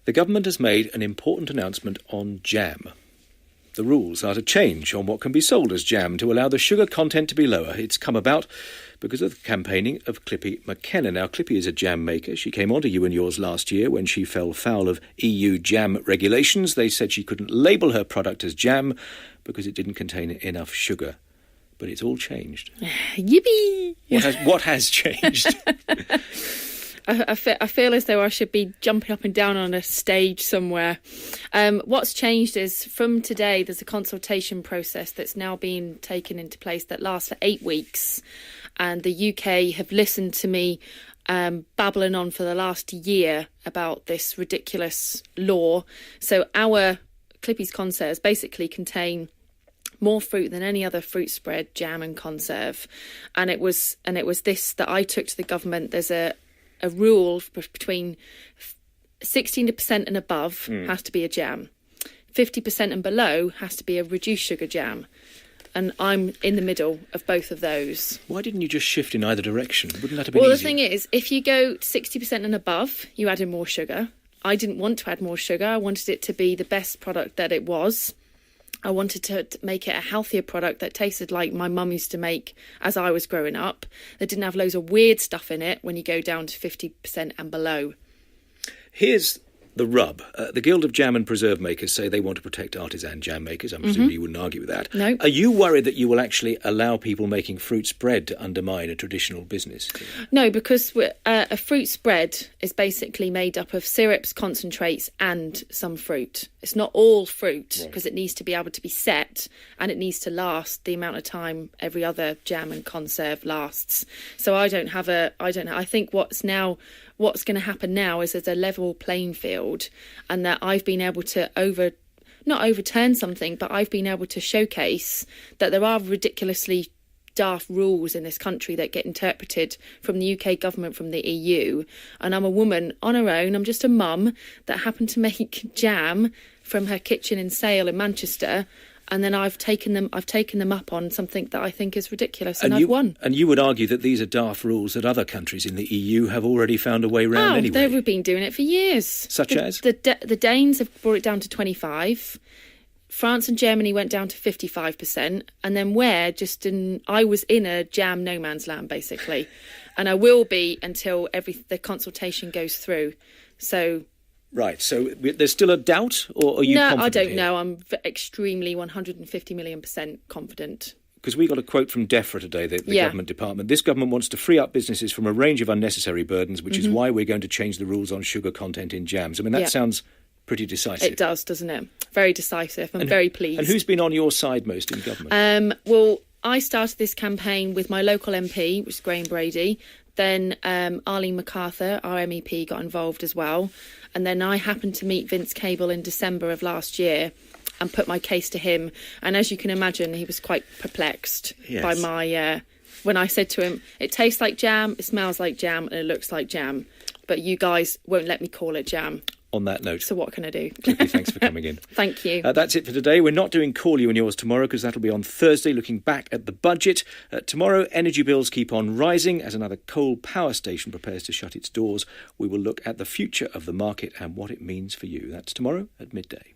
The government has made an important announcement on jam. The rules are to change on what can be sold as jam to allow the sugar content to be lower. It's come about because of the campaigning of Clippy McKenna. Now, Clippy is a jam maker. She came onto You and Yours last year when she fell foul of EU Jam regulations. They said she couldn't label her product as jam because it didn't contain enough sugar. But it's all changed. Yippee! What has changed? I feel as though I should be jumping up and down on a stage somewhere. What's changed is from today, there's a consultation process that's now being taken into place that lasts for 8 weeks. And the UK have listened to me babbling on for the last year about this ridiculous law. So our Clippy's conserves basically contain more fruit than any other fruit spread, jam and conserve. And it was this that I took to the government. There's a rule between 16% and above has to be a jam. 50% and below has to be a reduced sugar jam. And I'm in the middle of both of those. Why didn't you just shift in either direction? Wouldn't that have been easier? Well, the thing is, if you go 60% and above, you add in more sugar. I didn't want to add more sugar. I wanted it to be the best product that it was. I wanted to make it a healthier product that tasted like my mum used to make as I was growing up. That didn't have loads of weird stuff in it when you go down to 50% and below. Here's the rub. The Guild of Jam and Preserve Makers say they want to protect artisan jam makers. I'm assuming you wouldn't argue with that. No. Are you worried that you will actually allow people making fruit spread to undermine a traditional business? No, because a fruit spread is basically made up of syrups, concentrates and some fruit. It's not all fruit because it needs to be able to be set and it needs to last the amount of time every other jam and conserve lasts. So I think what's going to happen now is there's a level playing field and that I've been able to not overturn something, but I've been able to showcase that there are ridiculously daft rules in this country that get interpreted from the UK government, from the EU. And I'm a woman on her own. I'm just a mum that happened to make jam from her kitchen in Sale in Manchester. And then I've taken them up on something that I think is ridiculous, and I've won. And you would argue that these are daft rules that other countries in the EU have already found a way around anyway. They've been doing it for years. Such as? The Danes have brought it down to 25%. France and Germany went down to 55%. And then I was in a jam no man's land, basically. And I will be until the consultation goes through. So... Right, so there's still a doubt, or are you confident? No, I don't know. I'm extremely 150 million% confident. Because we got a quote from DEFRA today, the government department. This government wants to free up businesses from a range of unnecessary burdens, which is why we're going to change the rules on sugar content in jams. I mean, that sounds pretty decisive. It does, doesn't it? Very decisive. I'm very pleased. And who's been on your side most in government? Well, I started this campaign with my local MP, which is Graham Brady. Then Arlene MacArthur, our MEP, got involved as well. And then I happened to meet Vince Cable in December of last year and put my case to him. And as you can imagine, he was quite perplexed by my... when I said to him, it tastes like jam, it smells like jam, and it looks like jam. But you guys won't let me call it jam. On that note. So what can I do? Clippy, thanks for coming in. Thank you. That's it for today. We're not doing Call You and Yours tomorrow because that'll be on Thursday, looking back at the budget. Tomorrow, energy bills keep on rising as another coal power station prepares to shut its doors. We will look at the future of the market and what it means for you. That's tomorrow at midday.